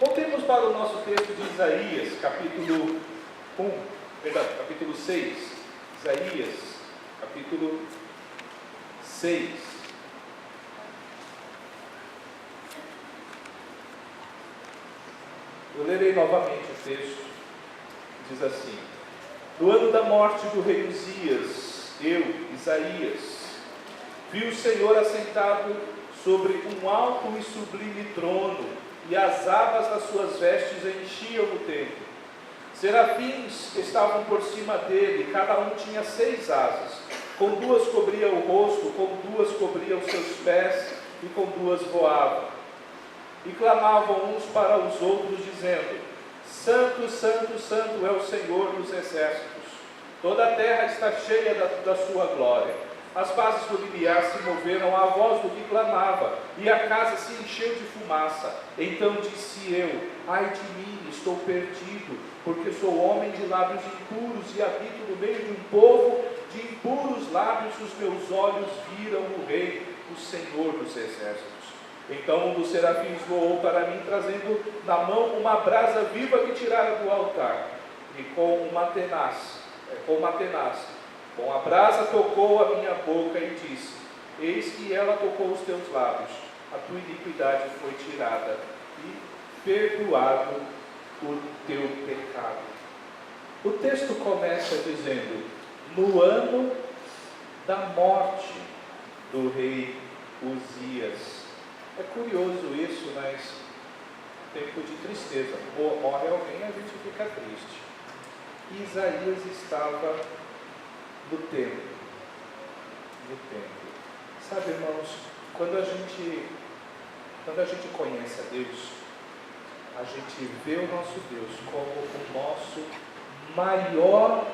Voltemos para o nosso texto de Isaías, capítulo 6. Isaías, capítulo 6. Eu lerei novamente o texto. Diz assim: no ano da morte do rei Uzias, eu, Isaías, vi o Senhor assentado sobre um alto e sublime trono, e as abas das suas vestes enchiam o templo. Serafins estavam por cima dele, cada um tinha 6 asas. Com 2 cobria o rosto, com 2 cobria os seus pés, e com 2 voavam. E clamavam uns para os outros, dizendo: Santo, Santo, Santo é o Senhor dos exércitos. Toda a terra está cheia da sua glória. As bases do limiar se moveram à voz do que clamava, e a casa se encheu de fumaça. Então disse eu: ai de mim, estou perdido, porque sou homem de lábios impuros e habito no meio de um povo de impuros lábios. Os meus olhos viram o Rei, o Senhor dos exércitos. Então um dos serafins voou para mim, trazendo na mão uma brasa viva que tirara do altar, e com a brasa tocou a minha boca e disse: eis que ela tocou os teus lábios, a tua iniquidade foi tirada e perdoado o teu pecado. O texto começa dizendo: no ano da morte do rei Uzias. É curioso isso, mas tempo de tristeza. Morre alguém, a gente fica triste. Isaías estava no templo. Sabe, irmãos, quando a gente conhece a Deus, a gente vê o nosso Deus como o nosso maior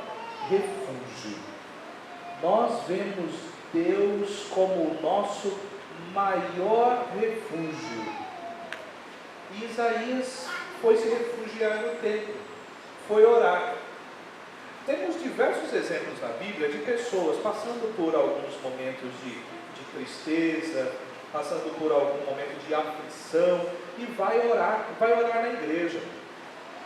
refúgio. Nós vemos Deus como o nosso maior refúgio. E Isaías foi se refugiar no templo, foi orar. Temos diversos exemplos na Bíblia de pessoas passando por alguns momentos de tristeza, passando por algum momento de aflição, e vai orar na igreja.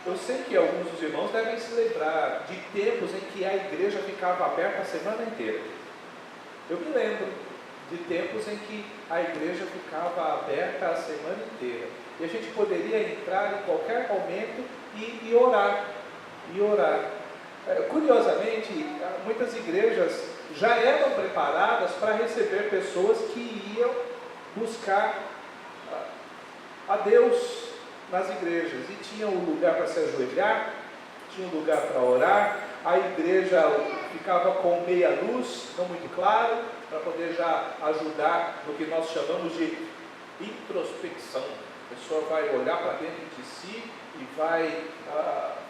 Eu sei que alguns dos irmãos devem se lembrar de tempos em que a igreja ficava aberta a semana inteira. Eu me lembro de tempos em que a igreja ficava aberta a semana inteira, e a gente poderia entrar em qualquer momento e orar. Curiosamente, muitas igrejas já eram preparadas para receber pessoas que iam buscar a Deus nas igrejas, e tinha um lugar para se ajoelhar, tinha um lugar para orar. A igreja ficava com meia luz, não muito claro, para poder já ajudar no que nós chamamos de introspecção. A pessoa vai olhar para dentro de si e vai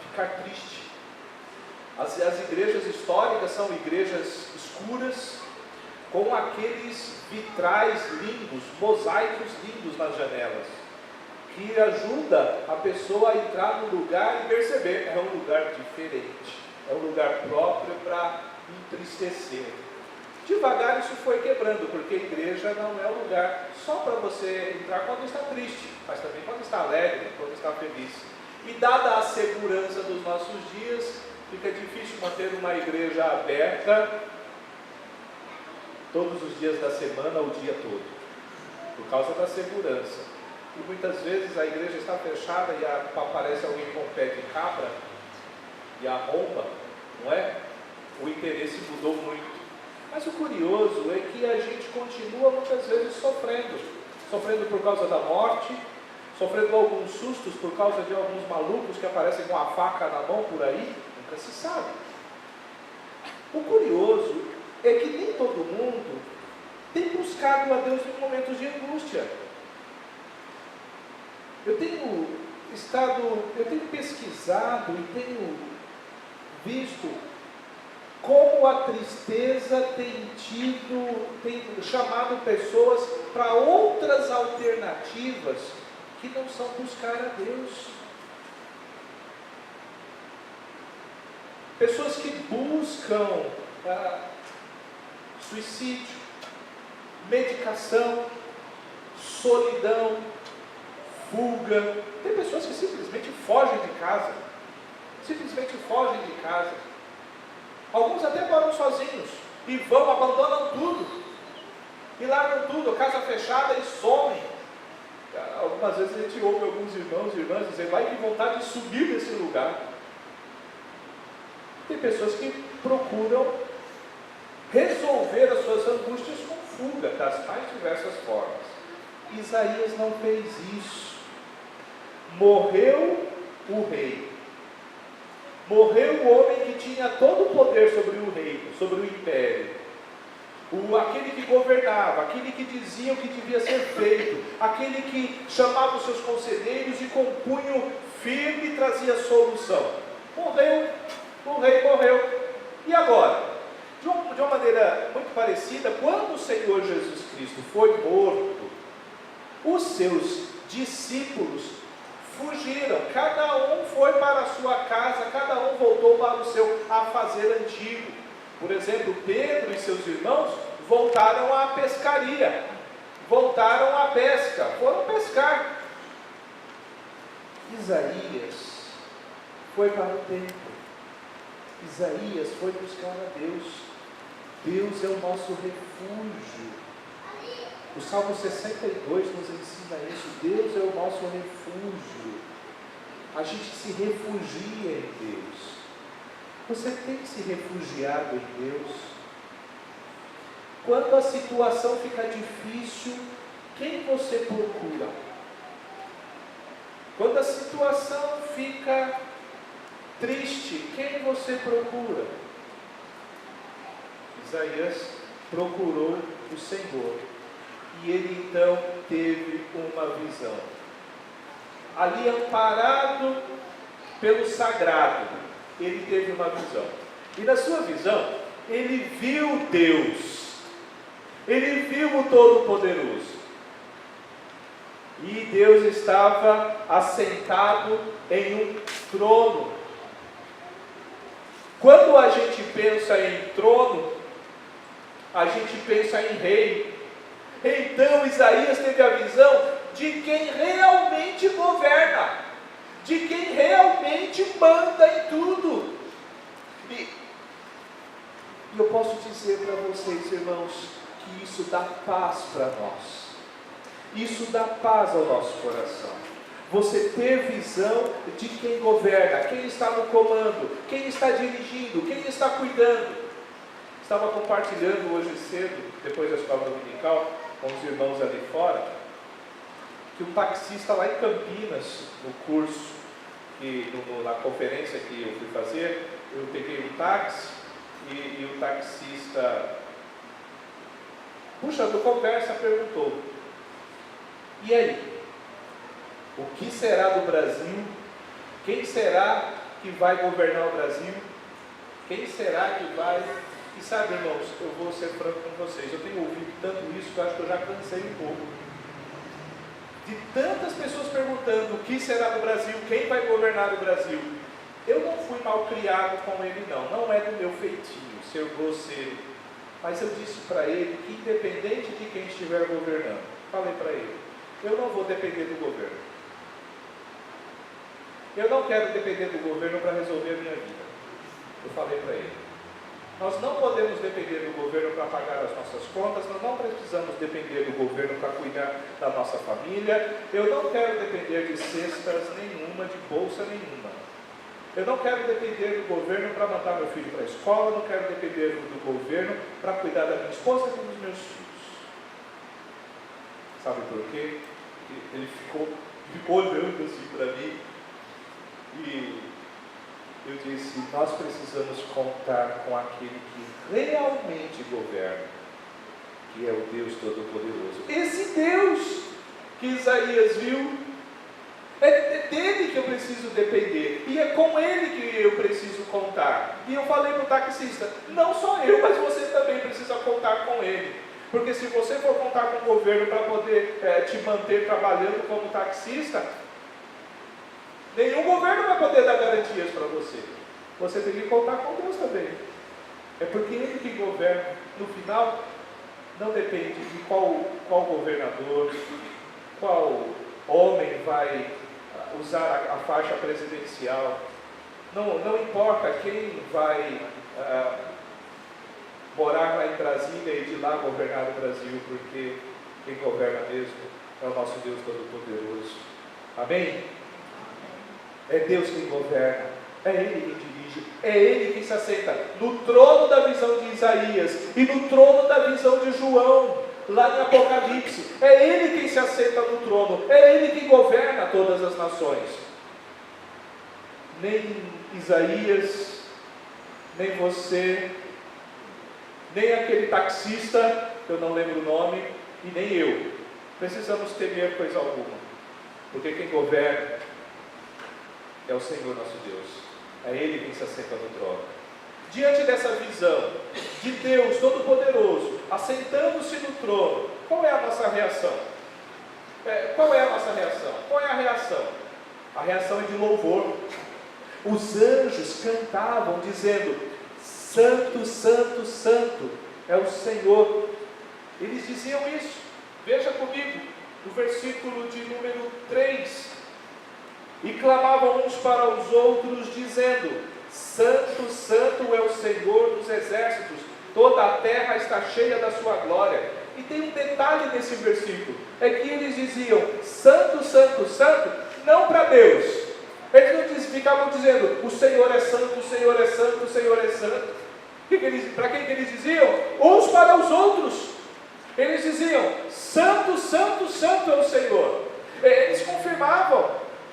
ficar triste. As igrejas históricas são igrejas escuras, com aqueles vitrais lindos, mosaicos lindos nas janelas, que ajuda a pessoa a entrar no lugar e perceber: é um lugar diferente, é um lugar próprio para entristecer. Devagar isso foi quebrando, porque a igreja não é um lugar só para você entrar quando está triste, mas também quando está alegre, quando está feliz. E dada a segurança dos nossos dias, fica difícil manter uma igreja aberta todos os dias da semana, o dia todo, por causa da segurança. E muitas vezes a igreja está fechada e aparece alguém com um pé de cabra e arromba, não é? O interesse mudou muito. Mas o curioso é que a gente continua muitas vezes sofrendo por causa da morte, sofrendo alguns sustos por causa de alguns malucos que aparecem com a faca na mão por aí, nunca se sabe. O curioso é que nem todo mundo tem buscado a Deus em momentos de angústia. Eu tenho pesquisado e tenho visto como a tristeza tem chamado pessoas para outras alternativas que não são buscar a Deus. Pessoas que buscam suicídio, medicação, solidão, fuga, Tem pessoas que simplesmente fogem de casa. Simplesmente fogem de casa. Alguns até moram sozinhos. E vão, abandonam tudo. E largam tudo, casa fechada e somem. Algumas vezes a gente ouve alguns irmãos e irmãs dizer, vai que vontade de subir desse lugar. Tem pessoas que procuram resolver as suas angústias com fuga, das mais diversas formas. Isaías não fez isso. Morreu o rei. Morreu o homem que tinha todo o poder sobre o reino, sobre o império. Aquele que governava, aquele que dizia o que devia ser feito, aquele que chamava os seus conselheiros e com punho firme trazia solução. Morreu, o rei morreu. E agora? De uma maneira muito parecida, quando o Senhor Jesus Cristo foi morto, os seus discípulos fugiram, cada um foi para a sua casa, cada um voltou para o seu afazer antigo. Por exemplo, Pedro e seus irmãos voltaram à pescaria, voltaram à pesca, foram pescar. Isaías foi para o templo, Isaías foi buscar a Deus. Deus é o nosso refúgio. O Salmo 62 nos ensina isso. Deus é o nosso refúgio. A gente se refugia em Deus. Você tem se refugiado em Deus? Quando a situação fica difícil, quem você procura? Quando a situação fica triste, quem você procura? Isaías procurou o Senhor e ele então teve uma visão. Ali amparado pelo sagrado, ele teve uma visão. E na sua visão, ele viu Deus. Ele viu o Todo-Poderoso. E Deus estava assentado em um trono. Quando a gente pensa em trono, a gente pensa em rei. Então Isaías teve a visão de quem realmente governa, de quem realmente manda em tudo. E eu posso dizer para vocês, irmãos, que isso dá paz para nós. Isso dá paz ao nosso coração. Você ter visão de quem governa, quem está no comando, quem está dirigindo, quem está cuidando. Estava compartilhando hoje cedo, depois da escola dominical, com os irmãos ali fora, que um taxista lá em Campinas, no curso, na conferência que eu fui fazer, eu peguei um táxi e o taxista, puxando conversa, perguntou: e aí? O que será do Brasil? Quem será que vai governar o Brasil? Quem será que vai... E sabe, irmãos, eu vou ser franco com vocês, eu tenho ouvido tanto isso que eu acho que eu já cansei um pouco. De tantas pessoas perguntando o que será do Brasil, quem vai governar o Brasil. Eu não fui mal criado com ele não é do meu feitio ser grosseiro. Mas eu disse para ele que independente de quem estiver governando, falei para ele, eu não vou depender do governo. Eu não quero depender do governo para resolver a minha vida. Eu falei para ele. Nós não podemos depender do governo para pagar as nossas contas, nós não precisamos depender do governo para cuidar da nossa família. Eu não quero depender de cestas nenhuma, de bolsa nenhuma. Eu não quero depender do governo para mandar meu filho para a escola, não quero depender do governo para cuidar da minha esposa e dos meus filhos. Sabe por quê? Ele ficou olhando assim para mim e eu disse: nós precisamos contar com aquele que realmente governa, que é o Deus Todo-Poderoso. Esse Deus que Isaías viu, é dele que eu preciso depender, e é com ele que eu preciso contar. E eu falei para o taxista: não só eu, mas você também precisa contar com ele. Porque se você for contar com o governo para poder te manter trabalhando como taxista, nenhum governo vai poder dar garantias para você. Você tem que contar com Deus também. É porque Ele que governa. No final, não depende de qual governador, qual homem vai usar a faixa presidencial. Não importa quem vai morar lá em Brasília e de lá governar o Brasil, porque quem governa mesmo é o nosso Deus Todo-Poderoso. Amém? É Deus quem governa, é Ele quem dirige, é Ele quem se assenta no trono da visão de Isaías e no trono da visão de João, lá em Apocalipse. É Ele quem se assenta no trono, é Ele quem governa todas as nações. Nem Isaías, nem você, nem aquele taxista, que eu não lembro o nome, e nem eu, precisamos temer coisa alguma, porque quem governa é o Senhor nosso Deus, é Ele quem se assenta no trono. Diante dessa visão de Deus Todo-Poderoso, assentando-se no trono, qual é a nossa reação? Qual é a nossa reação? Qual é a reação? A reação é de louvor. Os anjos cantavam dizendo: Santo, Santo, Santo é o Senhor. Eles diziam isso. Veja comigo, no versículo de número 3. E clamavam uns para os outros, dizendo: Santo, Santo é o Senhor dos exércitos, toda a terra está cheia da sua glória. E tem um detalhe nesse versículo, é que eles diziam Santo, Santo, Santo, não para Deus. Eles não ficavam dizendo: o Senhor é santo, o Senhor é santo, o Senhor é santo. Para quem que eles diziam? Uns para os outros. Eles diziam: Santo, Santo, Santo é o Senhor. Eles confirmavam,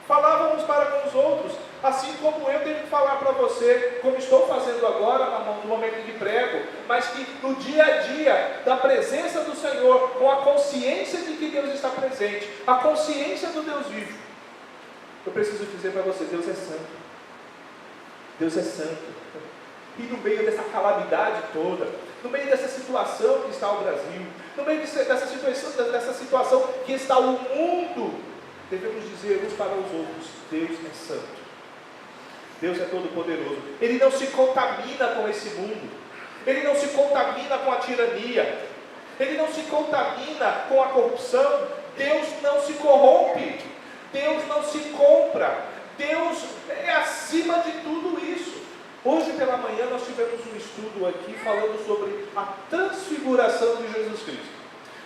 falavam uns para com os outros, assim como eu tenho que falar para você, como estou fazendo agora no momento de prego, mas que no dia a dia da presença do Senhor, com a consciência de que Deus está presente, a consciência do Deus vivo, eu preciso dizer para você: Deus é santo. Deus é santo. E no meio dessa calamidade toda, no meio dessa situação que está o Brasil, no meio dessa situação que está o mundo, devemos dizer uns para os outros: Deus é santo. Deus é todo-poderoso. Ele não se contamina com esse mundo. Ele não se contamina com a tirania. Ele não se contamina com a corrupção. Deus não se corrompe. Deus não se compra. Deus é acima de tudo isso. Hoje pela manhã nós tivemos um estudo aqui falando sobre a transfiguração de Jesus Cristo.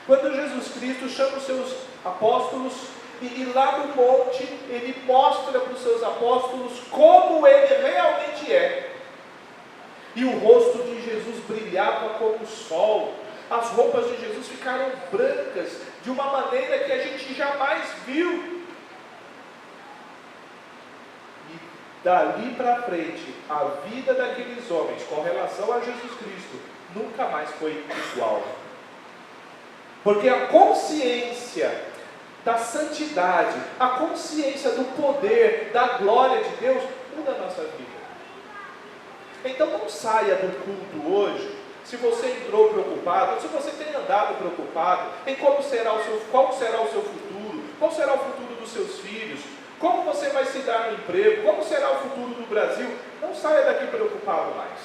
Quando Jesus Cristo chama os seus apóstolos e lá no monte ele mostra para os seus apóstolos como ele realmente é. E o rosto de Jesus brilhava como o sol. As roupas de Jesus ficaram brancas de uma maneira que a gente jamais viu. Dali para frente, a vida daqueles homens com relação a Jesus Cristo nunca mais foi igual. Porque a consciência da santidade, a consciência do poder, da glória de Deus, muda a nossa vida. Então não saia do culto hoje, se você entrou preocupado, se você tem andado preocupado em qual será o seu futuro, qual será o futuro dos seus filhos, como você vai se dar no emprego, como será o futuro do Brasil. Não saia daqui preocupado mais,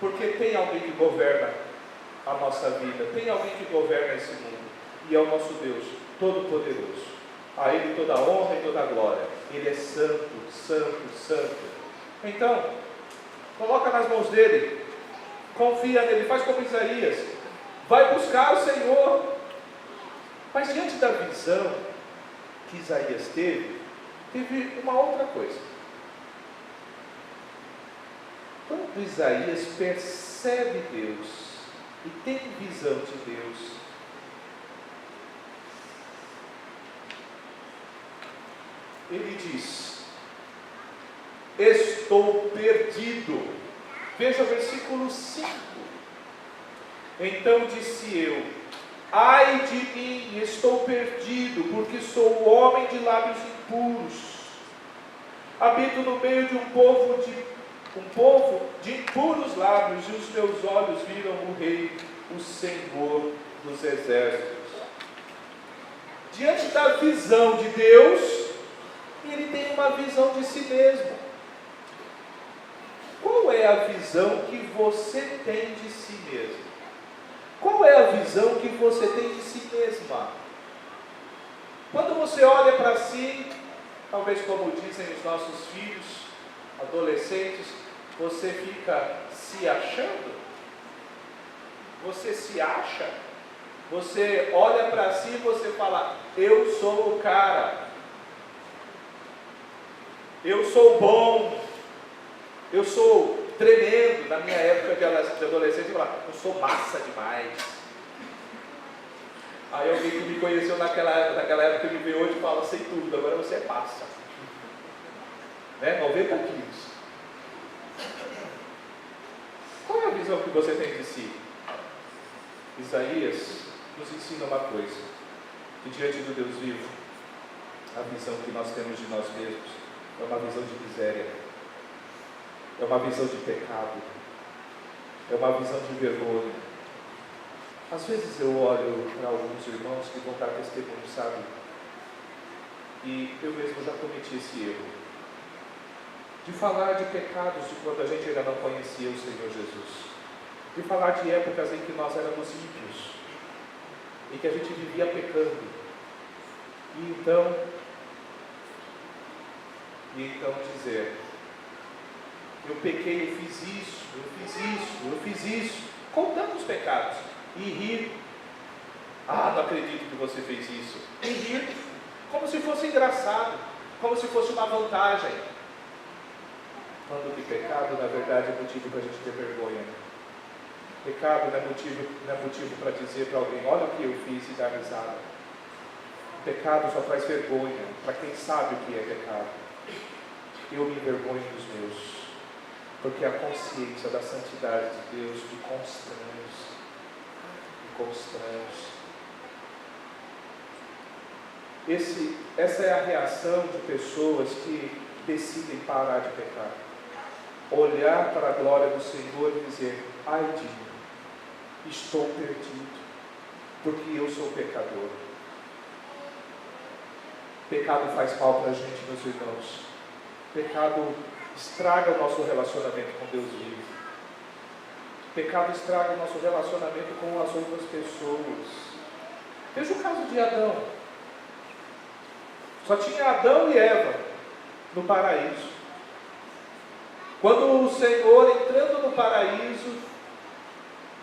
porque tem alguém que governa a nossa vida, tem alguém que governa esse mundo, e é o nosso Deus Todo-Poderoso. A Ele toda a honra e toda a glória. Ele é santo, santo, santo. Então, coloca nas mãos dele, confia nele, faz como Isaías, vai buscar o Senhor. Mas diante da visão que Isaías teve uma outra coisa. Quando Isaías percebe Deus e tem visão de Deus, ele diz: estou perdido. Veja o versículo 5. Então disse eu: ai de mim, estou perdido, porque sou homem de lábios impuros. Habito no meio de um povo de impuros lábios, e os meus olhos viram o Rei, o Senhor dos exércitos. Diante da visão de Deus, ele tem uma visão de si mesmo. Qual é a visão que você tem de si mesmo? Qual é a visão que você tem de si mesma? Quando você olha para si, Talvez, como dizem os nossos filhos, adolescentes, você fica se achando? Você se acha? Você olha para si e você fala, eu sou o cara, eu sou bom, eu sou tremendo. Na minha época de adolescente, eu falava, eu sou massa demais. Aí alguém que me conheceu naquela época que me vê hoje fala, sei tudo, agora você é massa. Né? 90 quilos. Qual é a visão que você tem de si? Isaías nos ensina uma coisa, que diante do Deus vivo, a visão que nós temos de nós mesmos é uma visão de miséria, é uma visão de pecado, é uma visão de vergonha. Às vezes eu olho para alguns irmãos que vão dar testemunho, sabe? E eu mesmo já cometi esse erro, de falar de pecados de quando a gente ainda não conhecia o Senhor Jesus, de falar de épocas em que nós éramos ímpios, em que a gente vivia pecando, e então dizer, eu pequei, eu fiz isso, contando os pecados, e rir, não acredito que você fez isso, e rir, como se fosse engraçado, como se fosse uma vantagem, quando que pecado na verdade é motivo para a gente ter vergonha. Pecado não é motivo para dizer para alguém, olha o que eu fiz e dar risada. Pecado só traz vergonha para quem sabe o que é pecado. Eu me envergonho dos meus, porque a consciência da santidade de Deus me constrange. Essa é a reação de pessoas que decidem parar de pecar. Olhar para a glória do Senhor e dizer, ai de mim, estou perdido, porque eu sou pecador. Pecado faz mal para a gente, meus irmãos. Pecado estraga o nosso relacionamento com Deus vivo. Pecado estraga o nosso relacionamento com as outras pessoas. Veja o caso de Adão. Só tinha Adão e Eva no paraíso. Quando o Senhor, entrando no paraíso,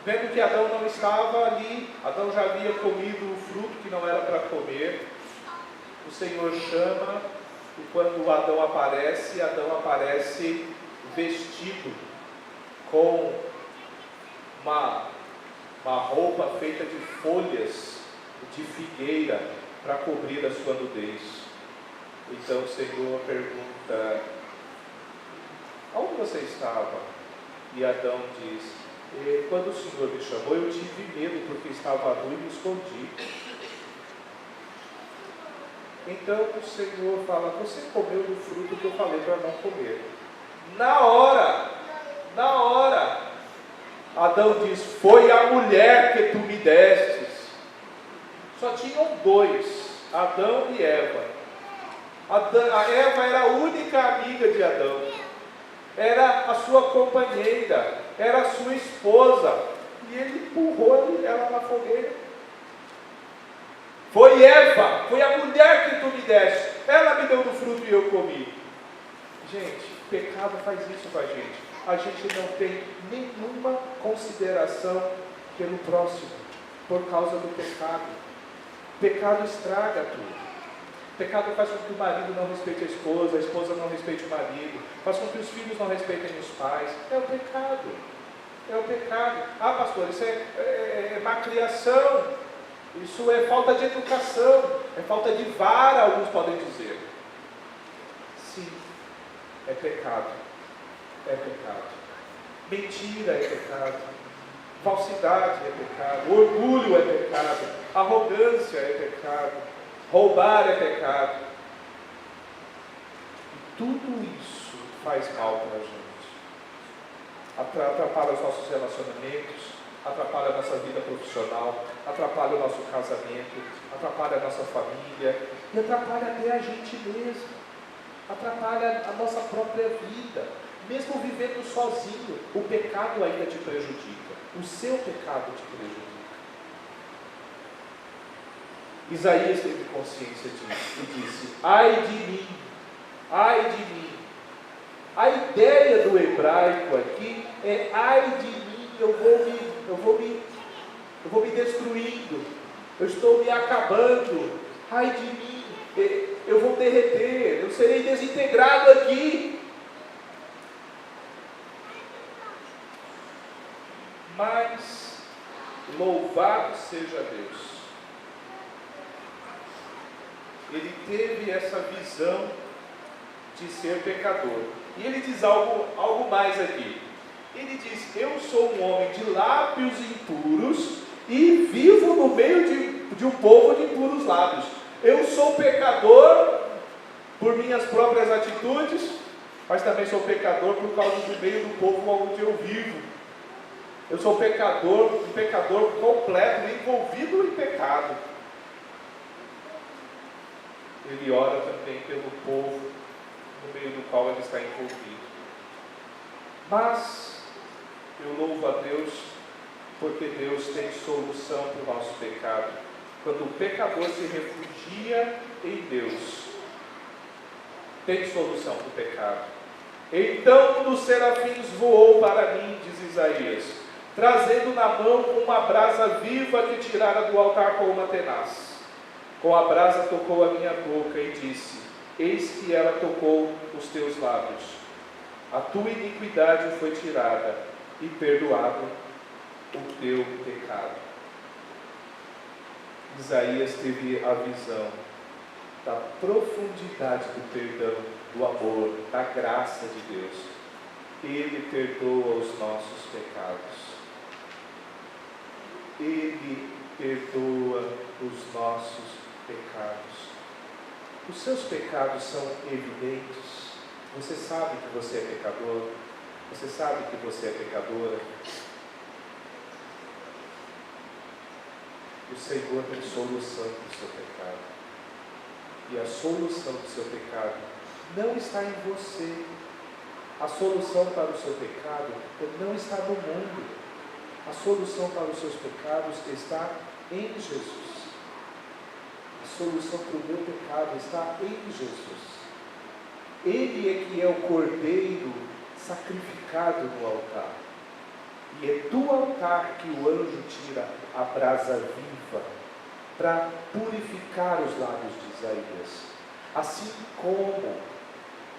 vendo que Adão não estava ali, Adão já havia comido o fruto que não era para comer, o Senhor chama, e quando Adão aparece vestido com uma roupa feita de folhas de figueira para cobrir a sua nudez. Então o Senhor pergunta, aonde você estava? E Adão diz, quando o Senhor me chamou, eu tive medo porque estava nu e me escondi. Então o Senhor fala, você comeu do fruto que eu falei para não comer. Na hora, Adão diz, foi a mulher que tu me destes. Só tinham dois, Adão e Eva. A Eva era a única amiga de Adão, era a sua companheira, era a sua esposa, e ele empurrou ela na fogueira. Foi Eva, foi a mulher que tu me deste, ela me deu do fruto e eu comi. Gente, pecado faz isso com a gente. A gente não tem nenhuma consideração pelo próximo, por causa do pecado. Pecado estraga tudo. Pecado faz com que o marido não respeite a esposa não respeite o marido, faz com que os filhos não respeitem os pais. É o pecado. Pastor, isso é má criação, isso é falta de educação, é falta de vara, alguns podem dizer. Sim, é pecado. Mentira é pecado, falsidade é pecado, orgulho é pecado, arrogância é pecado, roubar é pecado. E tudo isso faz mal para a gente. Atrapalha os nossos relacionamentos, atrapalha a nossa vida profissional, atrapalha o nosso casamento, atrapalha a nossa família e atrapalha até a gente mesmo, atrapalha a nossa própria vida. Mesmo vivendo sozinho, o pecado ainda te prejudica, o seu pecado te prejudica. Isaías teve consciência disso e disse, ai de mim, Ai de mim. A ideia do hebraico aqui é: ai de mim, eu vou me destruindo, eu estou me acabando, ai de mim, eu vou derreter, eu serei desintegrado aqui. Mas louvado seja Deus, ele teve essa visão de ser pecador. E ele diz algo mais aqui. Ele diz: eu sou um homem de lábios impuros e vivo no meio de um povo de impuros lábios. Eu sou pecador por minhas próprias atitudes, mas também sou pecador por causa do meio do povo onde eu vivo. Eu sou um pecador completo, envolvido em pecado. Ele ora também pelo povo no meio do qual ele está envolvido. Mas eu louvo a Deus, porque Deus tem solução para o nosso pecado. Quando o pecador se refugia em Deus, tem solução para o pecado. Então um dos serafins voou para mim, diz Isaías, trazendo na mão uma brasa viva que tirara do altar com uma tenaz. Com a brasa tocou a minha boca e disse: eis que ela tocou os teus lábios. A tua iniquidade foi tirada e perdoado o teu pecado. Isaías teve a visão da profundidade do perdão, do amor, da graça de Deus. Ele perdoa os nossos pecados. Ele perdoa os nossos pecados. Os seus pecados são evidentes. Você sabe que você é pecador. Você sabe que você é pecadora. O Senhor tem solução para o seu pecado. E a solução do seu pecado não está em você. A solução para o seu pecado não está no mundo. A solução para os seus pecados está em Jesus. A solução para o meu pecado está em Jesus. Ele é que é o cordeiro sacrificado no altar. E é do altar que o anjo tira a brasa viva para purificar os lábios de Isaías. Assim como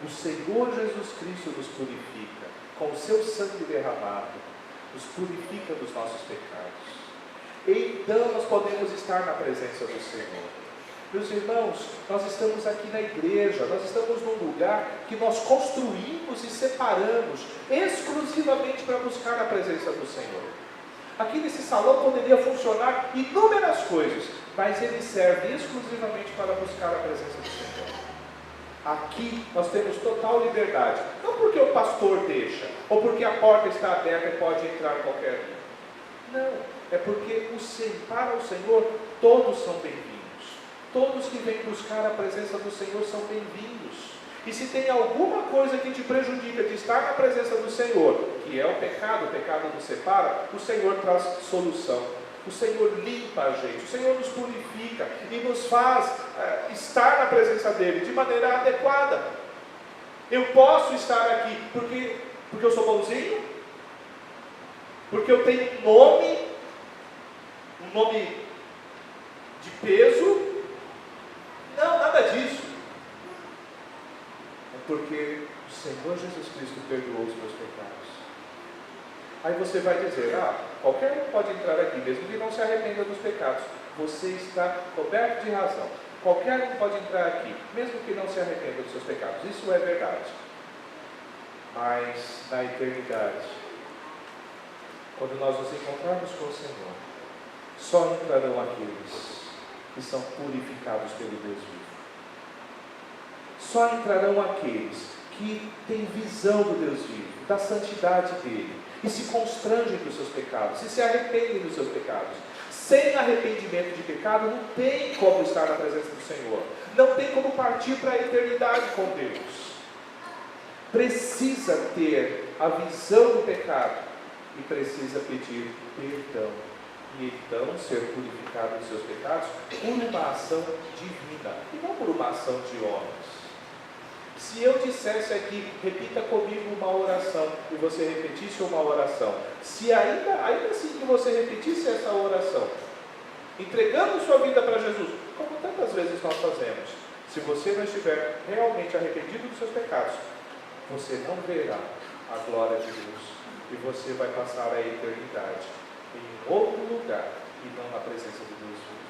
o Senhor Jesus Cristo nos purifica, com o seu sangue derramado, nos purifica dos nossos pecados. Então nós podemos estar na presença do Senhor. Meus irmãos, nós estamos aqui na igreja, nós estamos num lugar que nós construímos e separamos exclusivamente para buscar a presença do Senhor. Aqui nesse salão poderia funcionar inúmeras coisas, mas ele serve exclusivamente para buscar a presença do Senhor. Aqui nós temos total liberdade, não porque o pastor deixa, ou porque a porta está aberta e pode entrar qualquer um. Não, é porque para o Senhor todos são bem-vindos. Todos que vêm buscar a presença do Senhor são bem-vindos. E se tem alguma coisa que te prejudica de estar na presença do Senhor, que é o pecado nos separa, o Senhor traz solução. O Senhor limpa a gente, o Senhor nos purifica e nos faz estar na presença dEle de maneira adequada. Eu posso estar aqui porque eu sou bonzinho? Porque eu tenho um nome de peso? Não, nada disso. É porque o Senhor Jesus Cristo perdoou os meus pecados. Aí você vai dizer: qualquer um pode entrar aqui, mesmo que não se arrependa dos pecados. Você está coberto de razão. Qualquer um pode entrar aqui, mesmo que não se arrependa dos seus pecados. Isso é verdade. Mas na eternidade, quando nós nos encontrarmos com o Senhor, só entrarão aqueles que são purificados pelo Deus vivo. Só entrarão aqueles que têm visão do Deus vivo, da santidade dele, e se constrangem dos seus pecados, e se arrependem dos seus pecados. Sem arrependimento de pecado não tem como estar na presença do Senhor, não tem como partir para a eternidade com Deus. Precisa ter a visão do pecado e precisa pedir perdão, e então ser purificado dos seus pecados por uma ação divina e não por uma ação de homens. Se eu dissesse aqui, repita comigo uma oração, e você repetisse uma oração, se ainda assim que você repetisse essa oração, entregando sua vida para Jesus, como tantas vezes nós fazemos, se você não estiver realmente arrependido dos seus pecados, você não verá a glória de Deus, e você vai passar a eternidade em outro lugar, e não na presença de Deus vivo.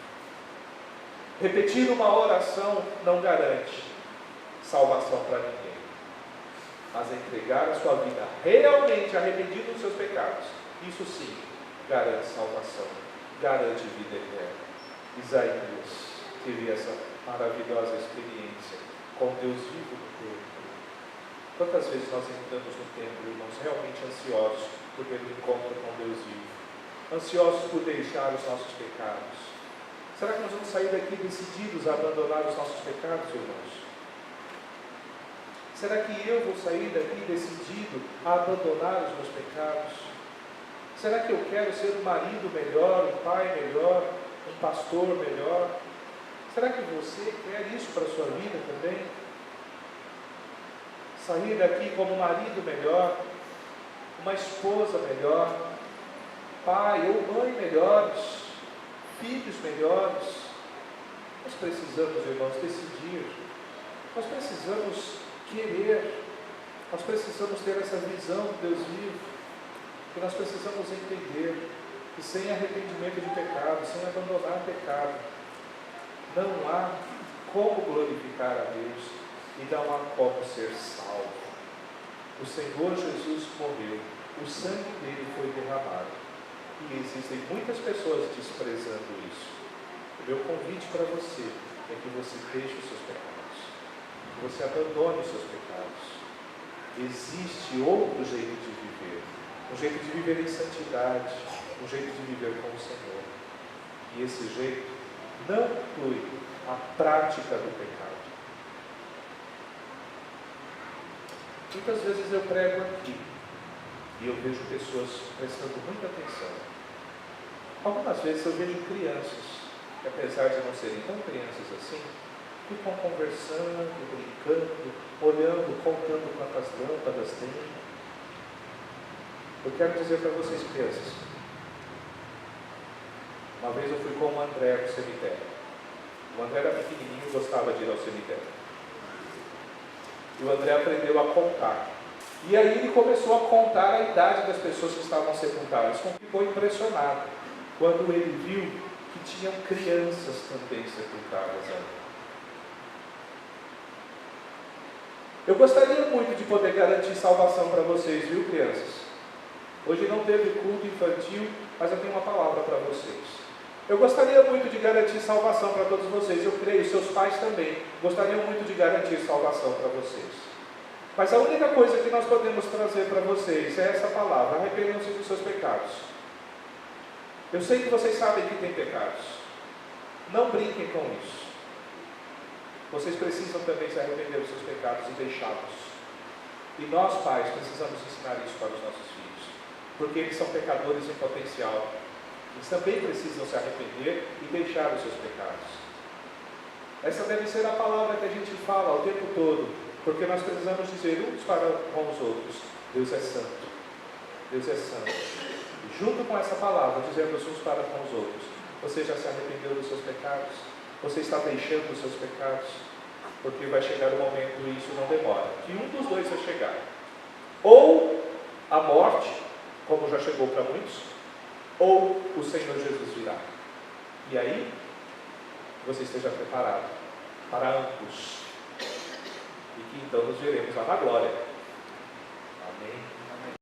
Repetir uma oração não garante salvação para ninguém, mas entregar a sua vida realmente arrependido dos seus pecados, isso sim garante salvação, garante vida eterna. Isaías teve essa maravilhosa experiência com Deus vivo no templo. Quantas vezes nós entramos no templo, irmãos, realmente ansiosos por ter um encontro com Deus vivo, ansiosos por deixar os nossos pecados? Será que nós vamos sair daqui decididos a abandonar os nossos pecados, irmãos? Será que eu vou sair daqui decidido a abandonar os meus pecados? Será que eu quero ser um marido melhor, um pai melhor, um pastor melhor? Será que você quer isso para a sua vida também? Sair daqui como um marido melhor, uma esposa melhor, pai ou mãe melhores, filhos melhores? Nós precisamos, irmãos, decidir. Nós precisamos querer, nós precisamos ter essa visão de Deus vivo, que nós precisamos entender que sem arrependimento de pecado, sem abandonar o pecado, não há como glorificar a Deus e não há como ser salvo. O Senhor Jesus morreu, o sangue dele foi derramado, e existem muitas pessoas desprezando isso. O meu convite para você é que você deixe os seus pecados, que você abandone os seus pecados. Existe outro jeito de viver, um jeito de viver em santidade, um jeito de viver com o Senhor, e esse jeito não inclui a prática do pecado. Muitas vezes eu prego aqui e eu vejo pessoas prestando muita atenção. Algumas vezes eu vejo crianças que, apesar de não serem tão crianças assim, ficam conversando, brincando, olhando, contando quantas lâmpadas tem. Eu quero dizer para vocês, crianças, uma vez eu fui com o André para o cemitério. O André era pequenininho e gostava de ir ao cemitério. E o André aprendeu a contar. E aí ele começou a contar a idade das pessoas que estavam sepultadas. Ficou impressionado quando ele viu que tinham crianças também sepultadas ali. Eu gostaria muito de poder garantir salvação para vocês, viu, crianças? Hoje não teve culto infantil, mas eu tenho uma palavra para vocês. Eu gostaria muito de garantir salvação para todos vocês. Eu creio, seus pais também gostariam muito de garantir salvação para vocês. Mas a única coisa que nós podemos trazer para vocês é essa palavra: arrependam-se dos seus pecados. Eu sei que vocês sabem que tem pecados. Não brinquem com isso. Vocês precisam também se arrepender dos seus pecados e deixá-los. E nós, pais, precisamos ensinar isso para os nossos filhos, porque eles são pecadores em potencial. Eles também precisam se arrepender e deixar os seus pecados. Essa deve ser a palavra que a gente fala o tempo todo, porque nós precisamos dizer uns para com os outros: Deus é santo, Deus é santo. E junto com essa palavra, dizemos uns para com os outros: você já se arrependeu dos seus pecados? Você está deixando os seus pecados? Porque vai chegar o momento, e isso não demora, que um dos dois vai chegar. Ou a morte, como já chegou para muitos, ou o Senhor Jesus virá. E aí, você esteja preparado para ambos. E que então nos veremos lá na glória. Amém.